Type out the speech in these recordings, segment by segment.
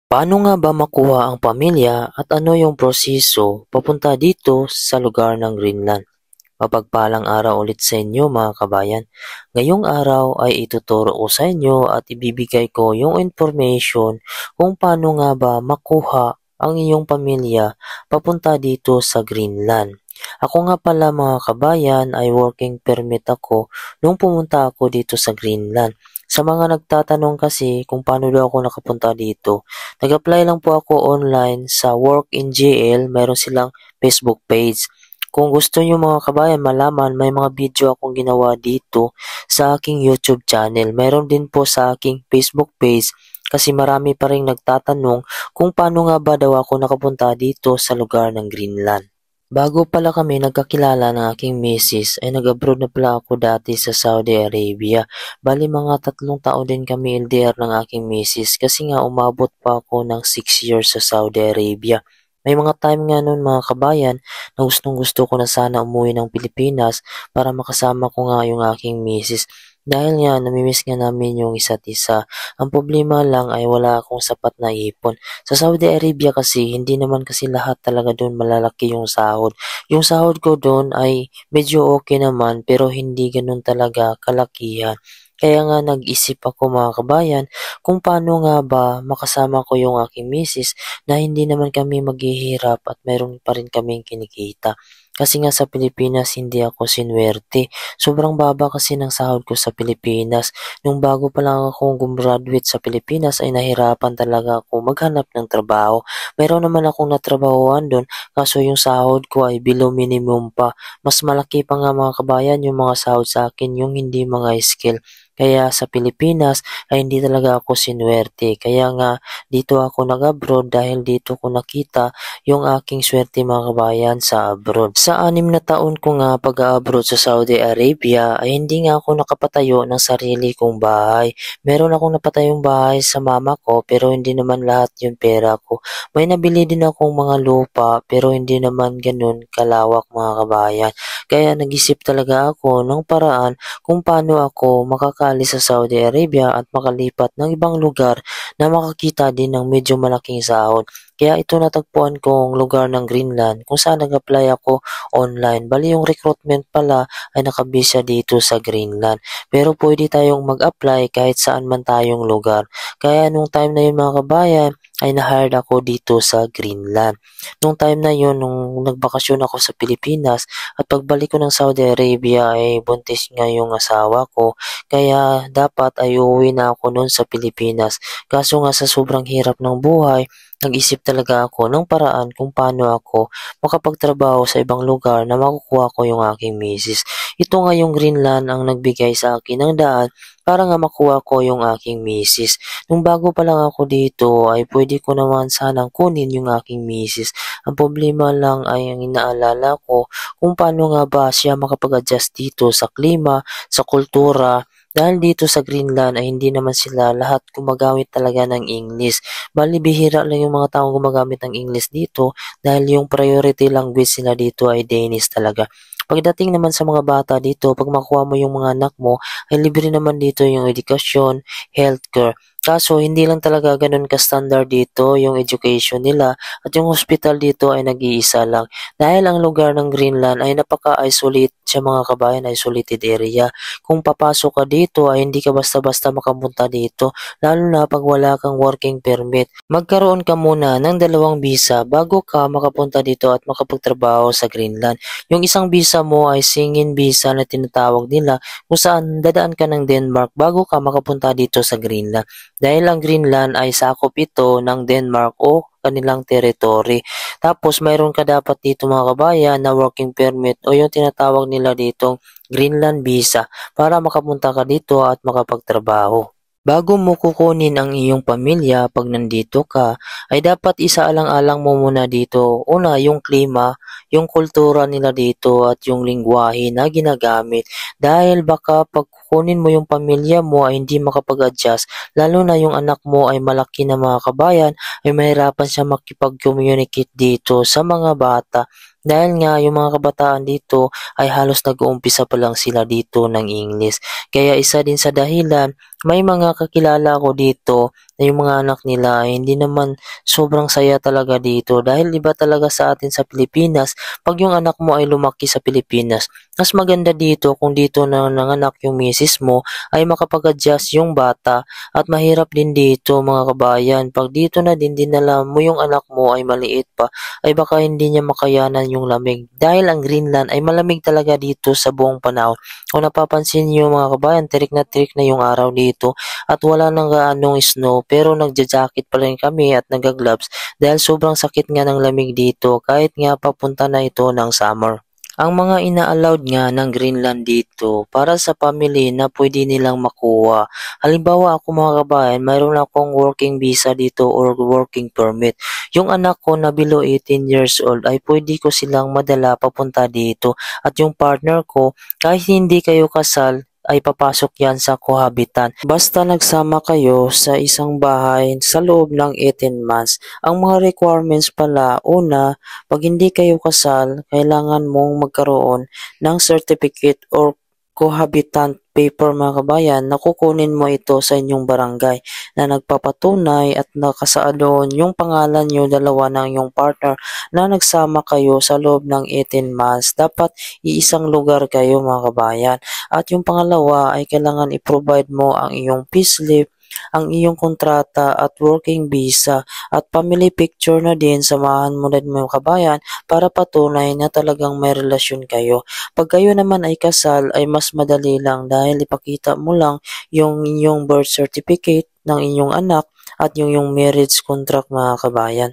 Paano nga ba makuha ang pamilya at ano yung proseso papunta dito sa lugar ng Greenland? Mapagpalang araw ulit sa inyo mga kabayan. Ngayong araw ay ituturo ko sa inyo at ibibigay ko yung information kung paano nga ba makuha ang iyong pamilya papunta dito sa Greenland. Ako nga pala mga kabayan ay working permit ako nung pumunta ako dito sa Greenland. Sa mga nagtatanong kasi kung paano daw ako nakapunta dito, nag-apply lang po ako online sa Work in GL, mayroon silang Facebook page. Kung gusto niyo mga kabayan malaman, may mga video akong ginawa dito sa aking YouTube channel. Meron din po sa aking Facebook page kasi marami pa rin nagtatanong kung paano nga ba daw ako nakapunta dito sa lugar ng Greenland. Bago pala kami nagkakilala ng aking misis ay nag-abroad na pala ako dati sa Saudi Arabia. Bali mga 3 taon din kami LDR ng aking misis kasi nga umabot pa ako ng 6 years sa Saudi Arabia. May mga time nga noon mga kabayan na gustong gusto ko na sana umuwi ng Pilipinas para makasama ko nga yung aking misis. Dahil nga namimiss nga namin yung isa't isa. Ang problema lang ay wala akong sapat na ipon. Sa Saudi Arabia kasi, hindi naman kasi lahat talaga doon malalaki yung sahod. Yung sahod ko doon ay medyo okay naman pero hindi ganun talaga kalakihan. Kaya nga nag-isip ako mga kabayan kung paano nga ba makasama ko yung aking misis na hindi naman kami maghihirap at meron pa rin kaming kinikita. Kasi nga sa Pilipinas hindi ako sinwerte. Sobrang baba kasi ng sahod ko sa Pilipinas. Nung bago pa lang ako gumraduate sa Pilipinas ay nahirapan talaga ako maghanap ng trabaho. Meron naman akong natrabahoan doon kaso yung sahod ko ay below minimum pa. Mas malaki pa nga mga kabayan yung mga sahod sa akin yung hindi mga skill. Kaya sa Pilipinas ay hindi talaga ako sinwerte. Kaya nga dito ako nag-abroad dahil dito ko nakita yung aking swerte mga kabayan sa abroad. Sa 6 na taon ko nga pag-abroad sa Saudi Arabia ay hindi nga ako nakapatayo ng sarili kong bahay. Meron akong napatayong bahay sa mama ko pero hindi naman lahat yung pera ko. May nabili din akong mga lupa pero hindi naman ganun kalawak mga kabayan. Kaya nag-isip talaga ako ng paraan kung paano ako makakaalis sa Saudi Arabia at makalipat ng ibang lugar na makakita din ng medyo malaking sahod. Kaya ito natagpuan kong lugar ng Greenland kung saan nag-apply ako online. Bali yung recruitment pala ay nakabisa dito sa Greenland. Pero pwede tayong mag-apply kahit saan man tayong lugar. Kaya nung time na yun mga kabayan, ay na-hired ako dito sa Greenland. Nung time na yun, nung nagbakasyon ako sa Pilipinas at pagbalik ko ng Saudi Arabia ay buntis nga yung asawa ko. Kaya dapat ay uuwi na ako noon sa Pilipinas. Kaso nga sa sobrang hirap ng buhay, nag-isip talaga ako ng paraan kung paano ako makapagtrabaho sa ibang lugar na makukuha ko yung aking misis. Ito nga yung Greenland ang nagbigay sa akin ng daan para nga makuha ko yung aking misis. Nung bago pa lang ako dito ay pwede ko naman sanang kunin yung aking misis. Ang problema lang ay ang inaalala ko kung paano nga ba siya makapag-adjust dito sa klima, sa kultura, dahil dito sa Greenland ay hindi naman sila lahat gumagamit talaga ng English. Bali bihira lang yung mga taong gumagamit ng English dito dahil yung priority language nila dito ay Danish talaga. Pagdating naman sa mga bata dito, pag makuha mo yung mga anak mo, ay libre naman dito yung edukasyon, healthcare. Kaso, hindi lang talaga ganun ka-standard dito yung education nila at yung hospital dito ay nag-iisa lang. Dahil ang lugar ng Greenland ay napaka-isolate sa mga kabayan, isolated area. Kung papasok ka dito ay hindi ka basta-basta makapunta dito, lalo na pag wala kang working permit. Magkaroon ka muna ng 2 visa bago ka makapunta dito at makapagtrabaho sa Greenland. Yung isang visa mo ay singin visa na tinatawag nila kung saan dadaan ka ng Denmark bago ka makapunta dito sa Greenland. Dahil ang Greenland ay sakop ito ng Denmark o kanilang territory. Tapos mayroon ka dapat dito mga kabayan na working permit o yung tinatawag nila ditong Greenland visa para makapunta ka dito at makapagtrabaho. Bago mo kukunin ang iyong pamilya pag nandito ka, ay dapat isaalang-alang mo muna dito. Una, yung klima, yung kultura nila dito at yung lingwahe na ginagamit. Dahil baka pag kukunin mo yung pamilya mo ay hindi makapag-adjust, lalo na yung anak mo ay malaki na mga kabayan, ay mahirapan siya makipag-communicate dito sa mga bata. Dahil nga yung mga kabataan dito ay halos nag-uumpisa pa lang sila dito ng English. Kaya isa din sa dahilan, may mga kakilala ko dito na yung mga anak nila ay hindi naman sobrang saya talaga dito dahil iba talaga sa atin sa Pilipinas pag yung anak mo ay lumaki sa Pilipinas. Mas maganda dito kung dito na nanganak yung misis mo ay makapag-adjust yung bata at mahirap din dito mga kabayan. Pag dito na din dinala mo yung anak mo ay maliit pa ay baka hindi niya makayanan yung lamig. Dahil ang Greenland ay malamig talaga dito sa buong panahon. Kung napapansin niyo mga kabayan, tirik na yung araw dito at wala nang gaanong snow pero nagja-jacket pa rin kami at nagga-gloves dahil sobrang sakit nga ng lamig dito kahit nga papunta na ito ng summer. Ang mga ina-allowed nga ng Greenland dito para sa family na pwede nilang makuha. Halimbawa ako mga kabayan, mayroon akong working visa dito or working permit. Yung anak ko na below 18 years old ay pwede ko silang madala papunta dito. At yung partner ko, kahit hindi kayo kasal, ay papasok yan sa cohabitant. Basta nagsama kayo sa isang bahay sa loob ng 18 months. Ang mga requirements pala, una, pag hindi kayo kasal, kailangan mong magkaroon ng certificate or cohabitant paper mga kabayan na kukunin mo ito sa inyong barangay na nagpapatunay at nakasaad doon yung pangalan nyo dalawa ng iyong partner na nagsama kayo sa loob ng 18 months. Dapat iisang lugar kayo mga kabayan. At yung pangalawa ay kailangan i-provide mo ang iyong payslip, ang iyong kontrata at working visa at family picture na din, samahan mo din mga kabayan para patunay na talagang may relasyon kayo. Pag kayo naman ay kasal ay mas madali lang dahil ipakita mo lang yung inyong birth certificate ng inyong anak at yung marriage contract mga kabayan.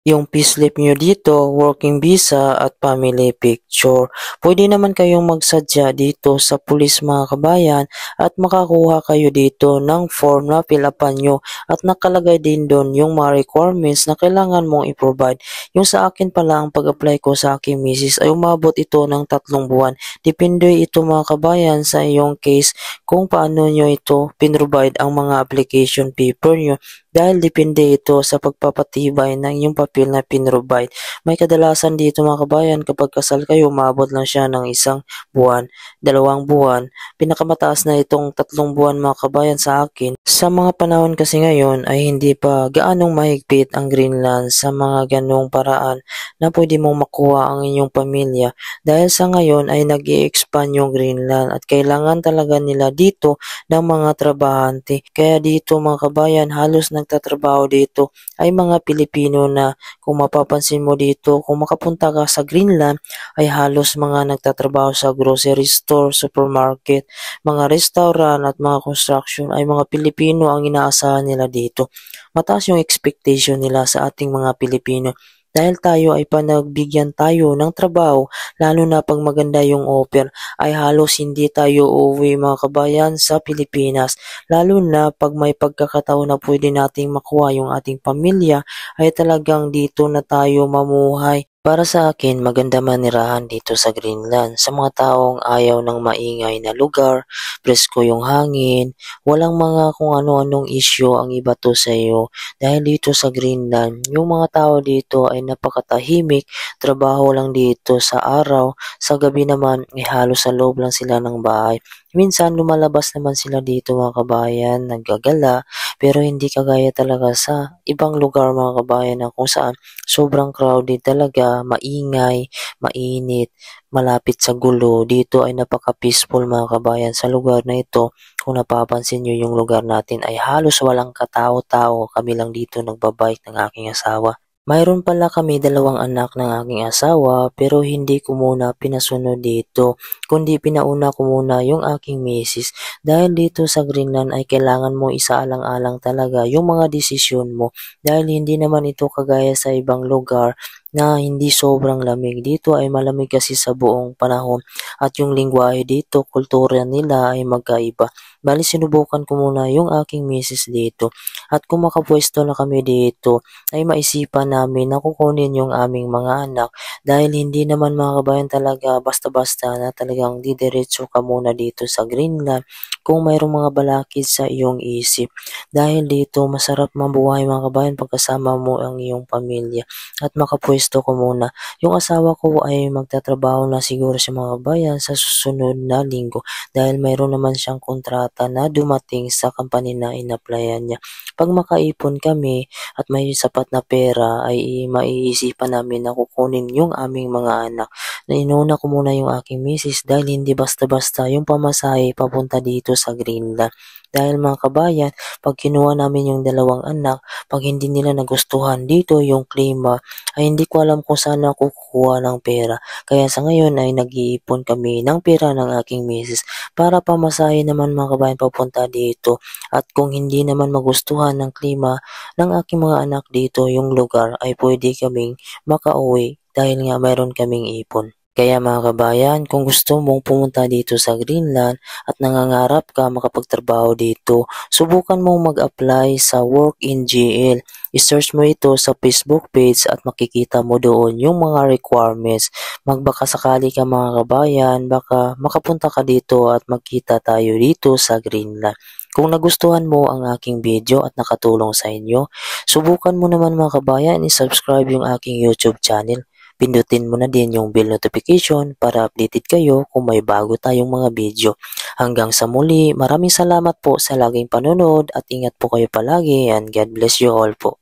Yung payslip nyo dito, working visa at family picture. Pwede naman kayong magsadya dito sa pulis mga kabayan at makakuha kayo dito ng form na fill-upan nyo at nakalagay din doon yung mga requirements na kailangan mong i-provide. Yung sa akin pala ang pag-apply ko sa aking misis ay umabot ito ng 3 buwan. Depende ito mga kabayan sa iyong case kung paano nyo ito pinrovide ang mga application paper nyo dahil depende ito sa pagpapatibay ng iyong papel na pinrovide. May kadalasan dito mga kabayan kapag kasal kayo, maabot lang siya ng 1 buwan, 2 buwan. Pinakamataas na itong 3 buwan mga kabayan sa akin. Sa mga panahon kasi ngayon ay hindi pa gaanong mahigpit ang Greenland sa mga ganong paraan na pwede mong makuha ang inyong pamilya. Dahil sa ngayon ay nag-i-expand yung Greenland at kailangan talaga nila dito ng mga trabahante. Kaya dito mga kabayan halos nagtatrabaho dito ay mga Pilipino na kung mapapansin mo dito, kung makapunta ka sa Greenland ay halos mga nagtatrabaho sa grocery store, supermarket, mga restaurant at mga construction ay mga Pilipino ang inaasahan nila dito. Mataas yung expectation nila sa ating mga Pilipino. Dahil tayo ay panagbigyan tayo ng trabaho, lalo na pag maganda yung offer, ay halos hindi tayo uuwi mga kabayan sa Pilipinas. Lalo na pag may pagkakataon na pwede nating makuha yung ating pamilya, ay talagang dito na tayo mamuhay. Para sa akin, maganda manirahan dito sa Greenland. Sa mga taong ayaw ng maingay na lugar, presko yung hangin, walang mga kung ano-anong issue ang iba to sa iyo. Dahil dito sa Greenland, yung mga tao dito ay napakatahimik, trabaho lang dito sa araw, sa gabi naman ay halos sa loob lang sila ng bahay. Minsan lumalabas naman sila dito mga kabayan, naggagala, pero hindi kagaya talaga sa ibang lugar mga kabayan na kung saan sobrang crowded talaga, maingay, mainit, malapit sa gulo. Dito ay napaka-peaceful mga kabayan sa lugar na ito. Kung napapansin nyo yung lugar natin ay halos walang katao-tao. Kami lang dito nagbabike ng aking asawa. Mayroon pala kami 2 anak ng aking asawa pero hindi ko muna pinasunod dito, kundi pinauna ko muna yung aking misis. Dahil dito sa Greenland ay kailangan mo isaalang-alang talaga yung mga desisyon mo dahil hindi naman ito kagaya sa ibang lugar na hindi sobrang lamig. Dito ay malamig kasi sa buong panahon at yung lingwahe dito, kultura nila ay magkaiba. Bali sinubukan ko muna yung aking misis dito at kung makapwesto na kami dito ay maisipan namin na kukunin yung aming mga anak dahil hindi naman mga kabayan talaga basta-basta na talagang didiretso ka muna dito sa Greenland kung mayroong mga balakid sa iyong isip. Dahil dito masarap mabuhay mga kabayan pagkasama mo ang iyong pamilya at makapwesto pinaresto ko muna. Yung asawa ko ay magtatrabaho na siguro sa mga kabayan sa susunod na linggo dahil mayroon naman siyang kontrata na dumating sa company na in-applyan niya. Pag makaipon kami at may sapat na pera ay maiisipan namin na kukunin yung aming mga anak. Na inuna ko muna yung aking misis dahil hindi basta-basta yung pamasahe papunta dito sa Greenland. Dahil mga kabayan, pag kinuha namin yung dalawang anak, pag hindi nila nagustuhan dito yung klima, ay hindi ko alam kung saan ako kukuha ng pera. Kaya sa ngayon ay nag-iipon kami ng pera ng aking misis para pamasahe naman mga kabayan papunta dito. At kung hindi naman magustuhan ng klima ng aking mga anak dito yung lugar, ay pwede kaming makauwi dahil nga mayroon kaming ipon. Kaya mga kabayan, kung gusto mong pumunta dito sa Greenland at nangangarap ka makapagtrabaho dito, subukan mong mag-apply sa Work in GL. I-search mo ito sa Facebook page at makikita mo doon yung mga requirements. Magbaka sakali ka mga kabayan, baka makapunta ka dito at magkita tayo dito sa Greenland. Kung nagustuhan mo ang aking video at nakatulong sa inyo, subukan mo naman mga kabayan i-subscribe yung aking YouTube channel. Pindutin mo na din yung bell notification para updated kayo kung may bago tayong mga video. Hanggang sa muli, maraming salamat po sa laging panonood at ingat po kayo palagi and God bless you all po.